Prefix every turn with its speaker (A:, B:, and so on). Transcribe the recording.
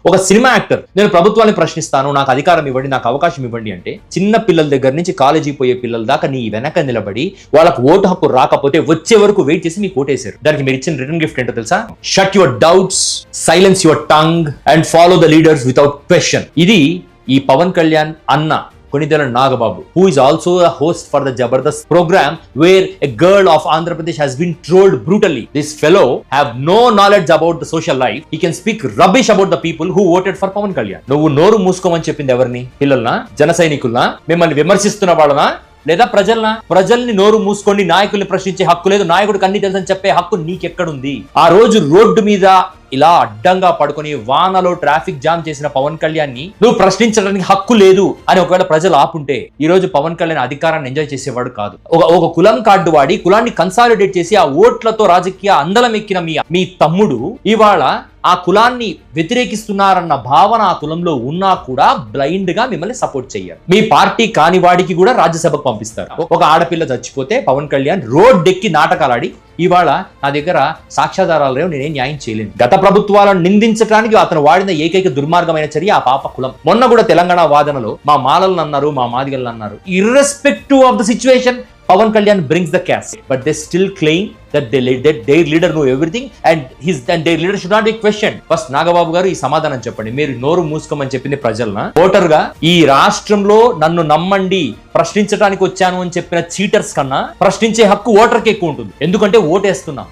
A: ఒక cinema actor నేను ప్రభుత్వాన్ని ప్రశ్నిస్తాను, నాకు అధికారం ఇవ్వండి, నాకు అవకాశం ఇవ్వండి అంటే చిన్న పిల్లల దగ్గర నుంచి కాలేజీ పోయే పిల్లల దాకా నీ వెనక నిలబడి వాళ్ళకు ఓటు హక్కు రాకపోతే వచ్చే వరకు వెయిట్ చేసి మీకు ఓటేశారు. దానికి మీరు ఇచ్చిన రిటర్న్ గిఫ్ట్ ఏంటో తెలుసా? Shut your doubts, silence your tongue and follow the leaders without question. ఇది ఈ పవన్ కళ్యాణ్ అన్న Konidela Nagababu, who is also a host for the Jabardast program where a girl of Andhra Pradesh has been trolled brutally. This fellow have no knowledge about the social life. He can speak rubbish about the people who voted for Pawan Kalyan. నువ్వు నోరు మూసుకోమని చెప్పింది ఎవరిని? పిల్లల్నా, జన సైనికుల్నా, మిమ్మల్ని విమర్శిస్తున్న వాళ్ళనా, లేదా ప్రజల్ని నోరు మూసుకొని నాయకుల్ని ప్రశ్నించే హక్కు లేదు, నాయకుడికి అన్ని తెలుసని చెప్పే హక్కు నీకెక్కడుంది? ఆ రోజు రోడ్డు మీద ఇలా అడ్డంగా పడుకొని వానలో ట్రాఫిక్ జామ్ చేసిన పవన్ కళ్యాణ్ ని నువ్వు ప్రశ్నించడానికి హక్కు లేదు అని ఒకవేళ ప్రజలు ఆపుంటే ఈ రోజు పవన్ కళ్యాణ్ అధికారాన్ని ఎంజాయ్ చేసేవాడు కాదు. ఒక కులం కార్డు వాడి కులాన్ని కన్సాలిడేట్ చేసి ఆ ఓట్లతో రాజకీయ అందలం ఎక్కిన మీ తమ్ముడు ఇవాళ ఆ కులాన్ని వ్యతిరేకిస్తున్నారన్న భావన ఆ కులంలో ఉన్నా కూడా బ్లైండ్ గా మిమ్మల్ని సపోర్ట్ చెయ్యారు. మీ పార్టీ కాని వాడికి కూడా రాజ్యసభకు పంపిస్తారు. ఒక ఆడపిల్ల చచ్చిపోతే పవన్ కళ్యాణ్ రోడ్డెక్కి నాటకాలాడి ఇవాళ నా దగ్గర సాక్ష్యాధారాలు లేవు, నేనేం న్యాయం చేయలేను. గత ప్రభుత్వాలను నిందించడానికి అతను వాడిన ఏకైక దుర్మార్గమైన చర్య ఆ పాప కులం. మొన్న కూడా తెలంగాణ వాదనలో మా మాలలను అన్నారు, మా మాదిగలను అన్నారు. Irrespective of the situation, Pawan Kalyan brings the caste, but they still claim that their leader know everything and their leader should not be questioned. First Nagababu గారు ఈ సమాధానం చెప్పండి. మీరు నోరు మూసుకోమని చెప్పింది ప్రజలనా, ఓటర్ గా? ఈ రాష్ట్రంలో నన్ను నమ్మండి, ప్రశ్నించడానికి వచ్చాను అని చెప్పిన చీటర్స్ కన్నా ప్రశ్నించే హక్కు ఓటర్కి ఎక్కువ ఉంటుంది. ఎందుకంటే ఓటేస్తున్నాం.